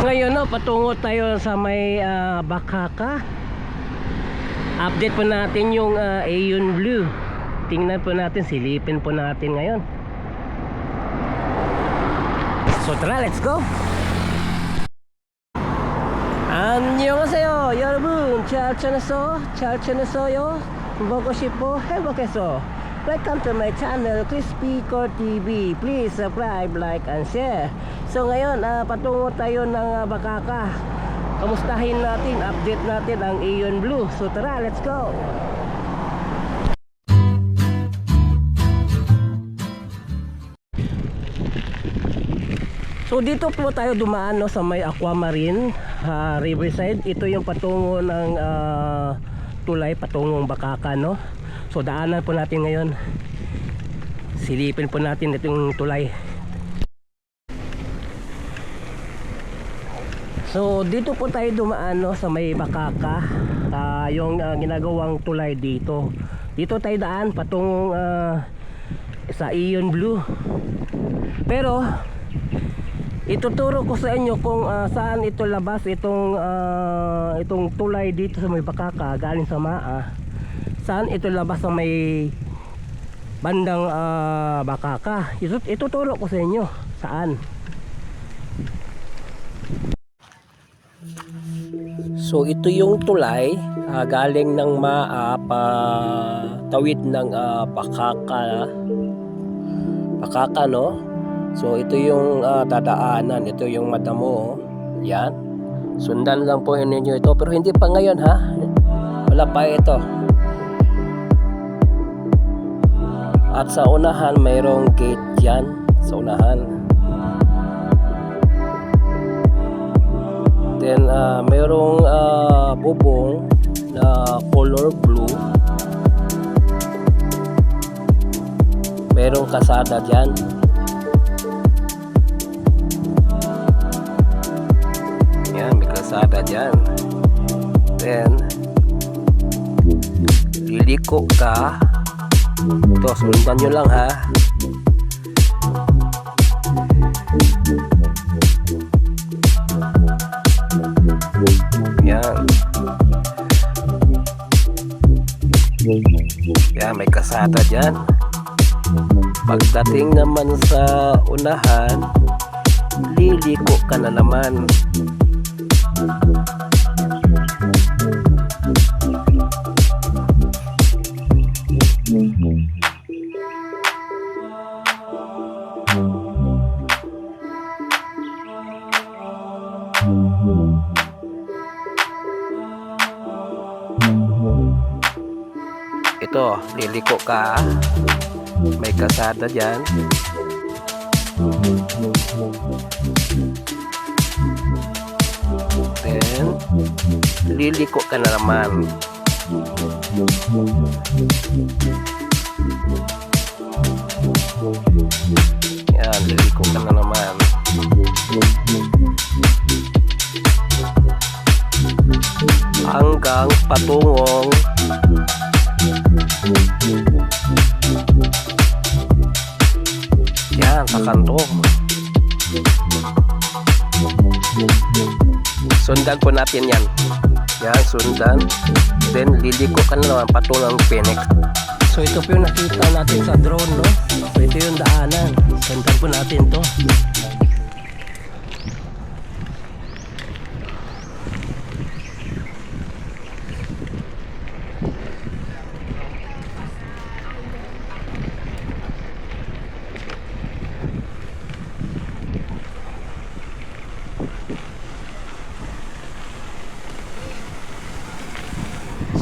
Ngayon no, patungo tayo sa may Bakaka. Update po natin yung Aeon Blue. Tingnan po natin, silipin po natin ngayon. So tara, let's go. 안녕하세요 여러분, 잘 지냈어요? 보고 싶어 행복해서. Welcome to my channel Crispy Core TV. Please subscribe, like and share. So ngayon patungo tayo ng Bakaka. Kamustahin natin, update natin ang Aeon Blue. So tara, let's go. So dito po tayo dumaan no, sa may Aquamarine Riverside. Ito yung patungo ng tulay patungong Bakaka no. So daanan po natin ngayon. Silipin po natin itong tulay. So dito po tayo dumaan no, sa may Bakaka. Yung ginagawang tulay dito. Dito tayo daan patungong sa Aeon Blue. Pero ituturo ko sa inyo kung saan ito labas itong tulay dito sa may Bakaka galing sa Maa. Saan ito labas sa may bandang Bakaka. Ituturo ko sa inyo saan. So ito yung tulay galing ng Maa tawid ng Bakaka no. So ito yung dadaanan, ito yung madamo. Yan. Sundan lang po ninyo ito, pero hindi pa ngayon ha. Wala pa ito. At sa unahan mayroong gate yan, sa unahan. Then mayroong bubong na color blue. Mayroong kasada dyan. May kalsada dyan. Then liliko ka. Ito, sundan nyo lang ha. Yan. Yan, may kalsada dyan. Pagdating naman sa unahan, liliko ka na naman. Ito, liliko ka. May kalsada dyan. Then liliko ka na naman. Yan, liliko ka na naman. Hanggang patungong yan sa kanto. Sundan po natin yan. Yan, sundan. Then liliko ka na naman patungo ng Phoenix. So ito po yung nakita natin sa drone no. So ito yung daanan. Sundan po natin to.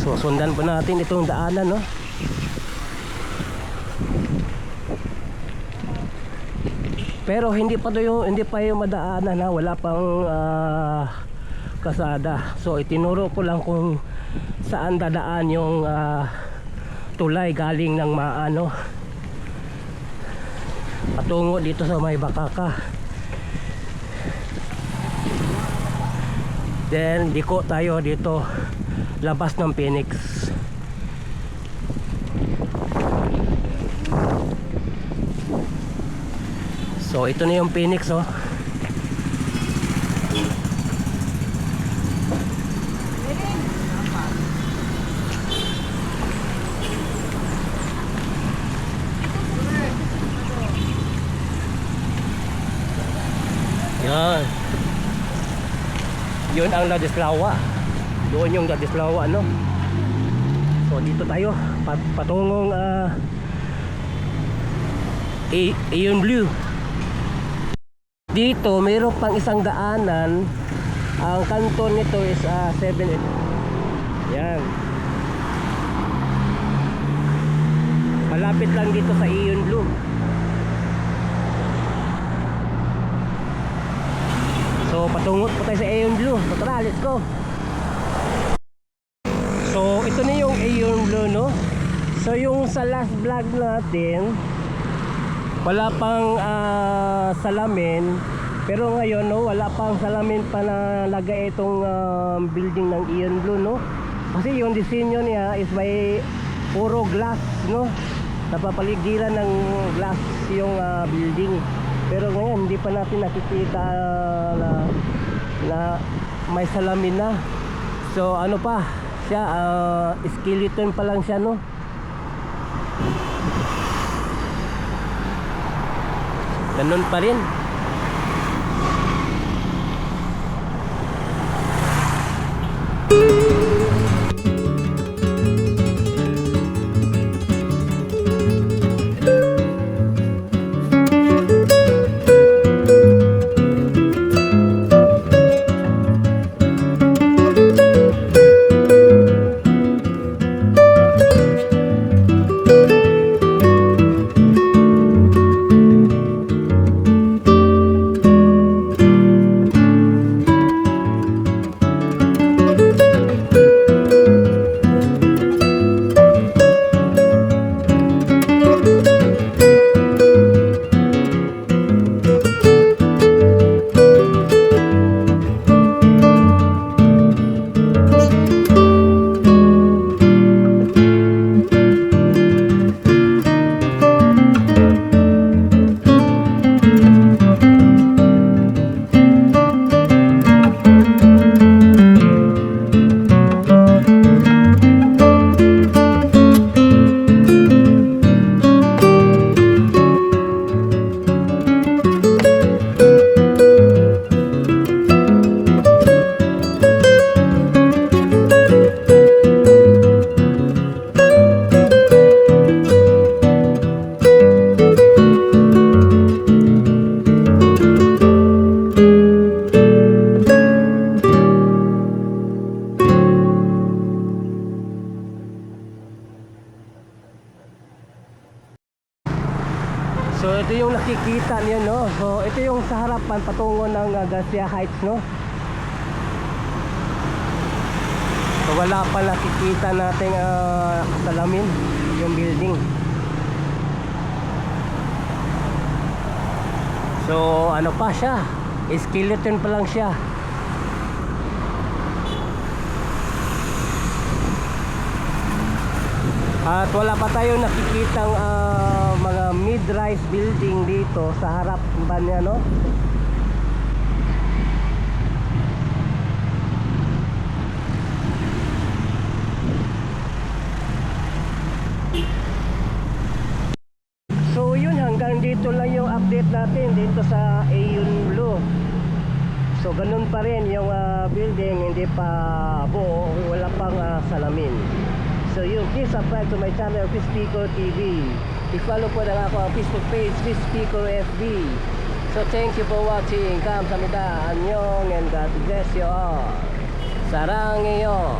So sundan po natin itong daanan no. Pero hindi pa yung madaanan ha, wala pang kasada. So itinuro ko lang kung saan dadaan yung tulay galing ng Maano patungo dito sa may Bakaka. Then diko tayo dito labas ng Phoenix. So ito na yung Phoenix oh. Yan. Yun ang Ladislao. Doon yung Ladislao, no? So dito tayo patungong Aeon Blue. Dito mayroon pang isang daanan. Ang kanton nito is 7. Yan. Malapit lang dito sa Aeon Blue. So patungo po tayo sa Aeon Blue. So tara, let's go. So ito na yung Aeon Blue, no? So yung sa last vlog natin wala pang salamin, pero ngayon, no, wala pang salamin pa na lagay itong building ng Aeon Blue, no? Kasi yung disenyo niya is by puro glass, no? Napapaligiran ng glass yung building. Pero ngayon hindi pa natin nakikita na may salamin na. So ano pa siya, skeleton pa lang siya, no? Ganun pa rin. So ito yung nakikita niyo, no? So ito yung sa harapan patungo ng Garcia Heights, no? So wala pa nakikita nating salamin yung building. So ano pa siya? Skeleton pa lang siya. At wala pa tayong nakikitang mga mid-rise building dito sa harap ba niya, no? So yun, hanggang dito lang yung update natin dito sa Aeon Blue. So ganun pa rin yung building, hindi pa buo, wala pang salamin. So yun, please subscribe to my channel, Chris Pico TV. I-follow po na ako ang Facebook page, Chris Pico FB. So thank you for watching. Kamsahamnida, annyeong, and God bless you all. Sarang iyo.